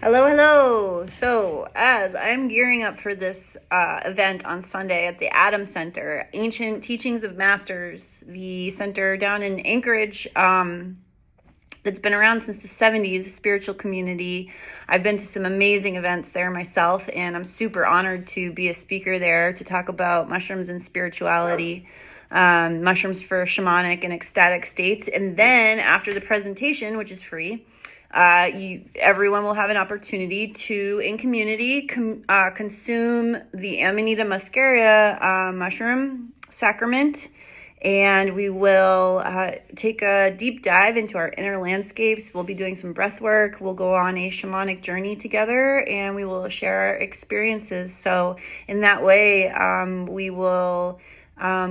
Hello, hello. So, as I'm gearing up for this event on Sunday at the Adam Center, Ancient Teachings of Masters, the center down in Anchorage, that's been around since the 70s, spiritual community. I've been to some amazing events there myself, and I'm super honored to be a speaker there to talk about mushrooms and spirituality, mushrooms for shamanic and ecstatic states. And then after the presentation, which is free, everyone will have an opportunity to, in community, consume the Amanita Muscaria mushroom sacrament, and we will take a deep dive into our inner landscapes. We'll be doing some breath work. We'll go on a shamanic journey together, and we will share our experiences. So in that way, we will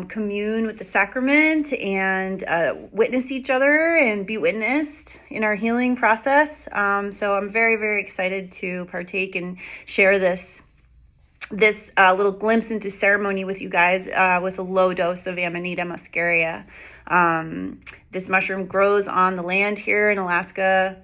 commune with the sacrament and witness each other and be witnessed in our healing process. So I'm very, very excited to partake and share this little glimpse into ceremony with you guys with a low dose of Amanita Muscaria. This mushroom grows on the land here in Alaska.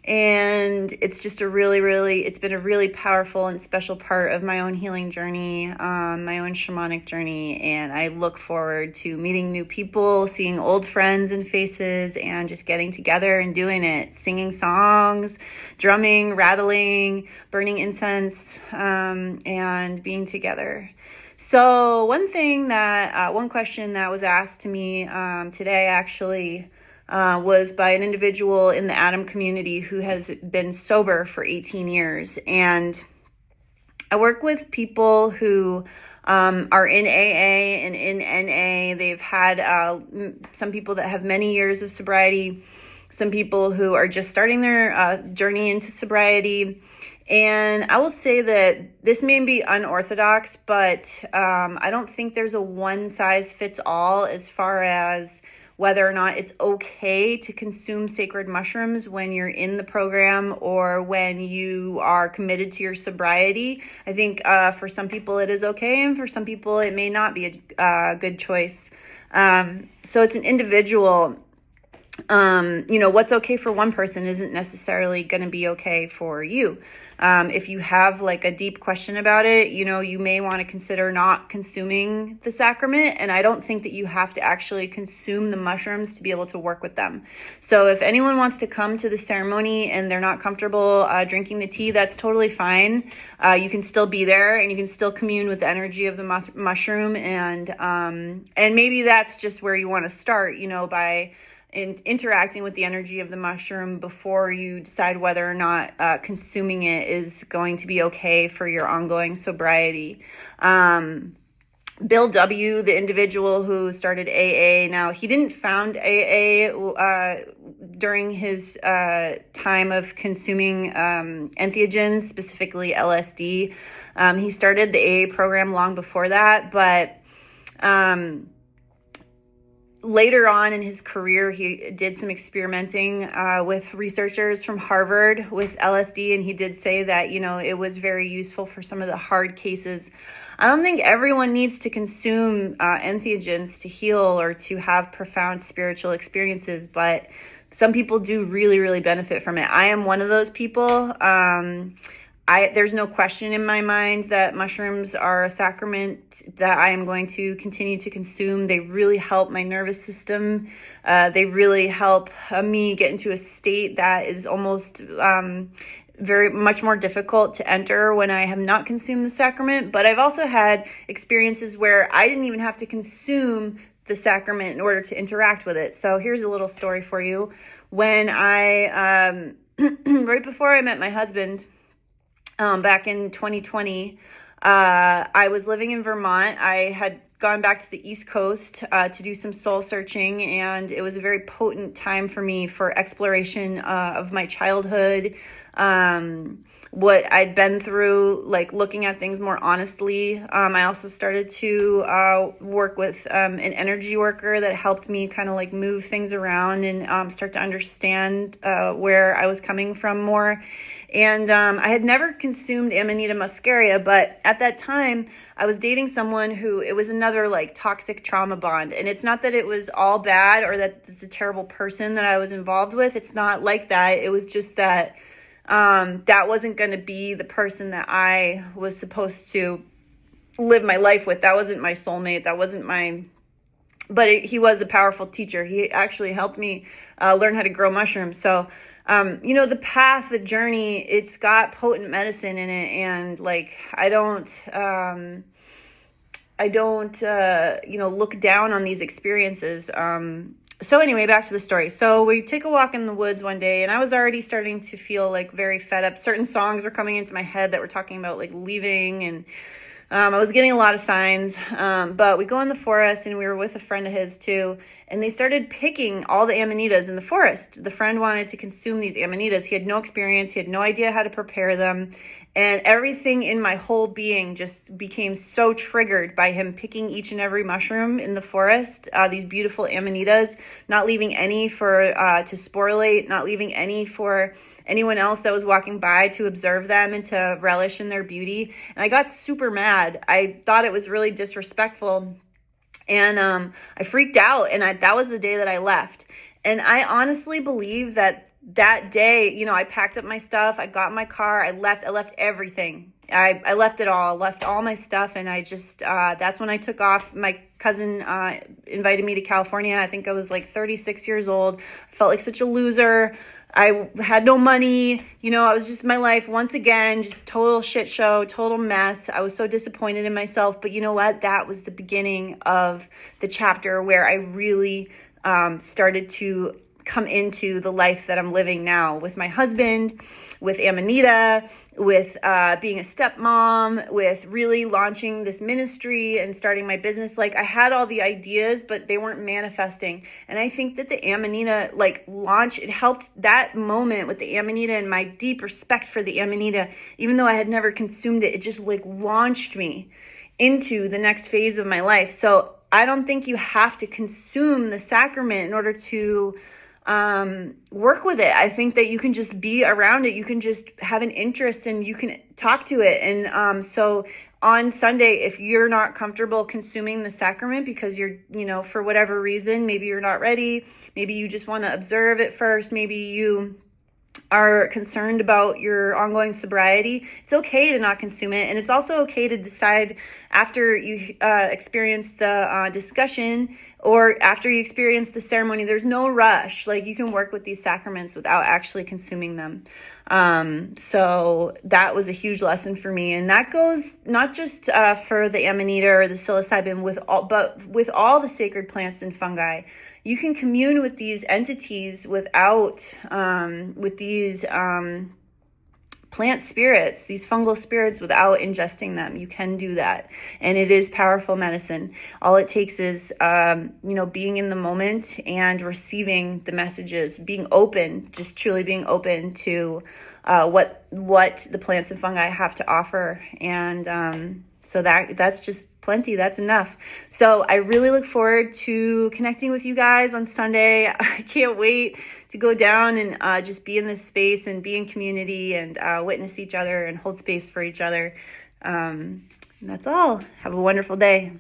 And it's just it's been a really powerful and special part of my own healing journey, my own shamanic journey. And I look forward to meeting new people, seeing old friends and faces, and just getting together and doing it, singing songs, drumming, rattling, burning incense, and being together. So one question that was asked to me today actually was by an individual in the Adam community who has been sober for 18 years. And I work with people who are in AA and in NA. They've had some people that have many years of sobriety, some people who are just starting their journey into sobriety. And I will say that this may be unorthodox, but I don't think there's a one-size-fits-all as far as whether or not it's okay to consume sacred mushrooms when you're in the program or when you are committed to your sobriety. I think for some people it is okay, and for some people it may not be a good choice. So it's an individual. What's okay for one person isn't necessarily going to be okay for you. If you have like a deep question about it, you may want to consider not consuming the sacrament. And I don't think that you have to actually consume the mushrooms to be able to work with them. So if anyone wants to come to the ceremony and they're not comfortable drinking the tea, that's totally fine. You can still be there and you can still commune with the energy of the mushroom. And maybe that's just where you want to start, by interacting with the energy of the mushroom before you decide whether or not consuming it is going to be okay for your ongoing sobriety. Bill W., the individual who started AA, now he didn't found AA during his time of consuming entheogens, specifically LSD. He started the AA program long before that, but later on in his career, he did some experimenting with researchers from Harvard with LSD, and he did say that, it was very useful for some of the hard cases. I don't think everyone needs to consume entheogens to heal or to have profound spiritual experiences, but some people do really, really benefit from it. I am one of those people. There's no question in my mind that mushrooms are a sacrament that I am going to continue to consume. They really help my nervous system. They really help me get into a state that is almost very much more difficult to enter when I have not consumed the sacrament. But I've also had experiences where I didn't even have to consume the sacrament in order to interact with it. So here's a little story for you. When I, right before I met my husband, back in 2020, I was living in Vermont. I had gone back to the East Coast to do some soul searching, and it was a very potent time for me for exploration of my childhood, what I'd been through, like looking at things more honestly. I also started to work with an energy worker that helped me kind of like move things around and start to understand where I was coming from more. And I had never consumed Amanita Muscaria, but at that time I was dating someone who, it was another like toxic trauma bond. And it's not that it was all bad or that it's a terrible person that I was involved with. It's not like that. It was just that that wasn't going to be the person that I was supposed to live my life with. That wasn't my soulmate. That wasn't but he was a powerful teacher. He actually helped me learn how to grow mushrooms. So, the path, the journey, it's got potent medicine in it. And like, I don't, look down on these experiences. So anyway, back to the story. So we take a walk in the woods one day, and I was already starting to feel like very fed up. Certain songs were coming into my head that were talking about like leaving, and I was getting a lot of signs. But we go in the forest, and we were with a friend of his too, and they started picking all the amanitas in the forest. The friend wanted to consume these amanitas. He had no experience. He had no idea how to prepare them. And everything in my whole being just became so triggered by him picking each and every mushroom in the forest, these beautiful amanitas, not leaving any to sporulate, not leaving any for anyone else that was walking by to observe them and to relish in their beauty. And I got super mad. I thought it was really disrespectful. And I freaked out, and that was the day that I left. And I honestly believe that day, I packed up my stuff. I got in my car. I left everything. I left it all. I left all my stuff. And I just, that's when I took off. My cousin invited me to California. I think I was like 36 years old. I felt like such a loser. I had no money. I was just my life once again, just total shit show, total mess. I was so disappointed in myself. But you know what? That was the beginning of the chapter where I really started to come into the life that I'm living now with my husband, with Amanita, with being a stepmom, with really launching this ministry and starting my business. Like, I had all the ideas, but they weren't manifesting. And I think that the Amanita launch, it helped that moment with the Amanita, and my deep respect for the Amanita, even though I had never consumed it, it just launched me into the next phase of my life. So I don't think you have to consume the sacrament in order to work with it. I think that you can just be around it. You can just have an interest, and you can talk to it. And so on Sunday, if you're not comfortable consuming the sacrament because you're, for whatever reason, maybe you're not ready, maybe you just want to observe it first, maybe you are concerned about your ongoing sobriety, it's okay to not consume it. And it's also okay to decide after you experience the discussion, or after you experience the ceremony. There's no rush. You can work with these sacraments without actually consuming them. So that was a huge lesson for me. And that goes not just for the Amanita or the psilocybin, but with all the sacred plants and fungi. You can commune with these entities with these plant spirits, these fungal spirits, without ingesting them. You can do that. And it is powerful medicine. All it takes is, being in the moment and receiving the messages, being open, just truly being open to what the plants and fungi have to offer. And so that's just plenty. That's enough. So I really look forward to connecting with you guys on Sunday. I can't wait to go down and just be in this space and be in community and witness each other and hold space for each other. And that's all. Have a wonderful day.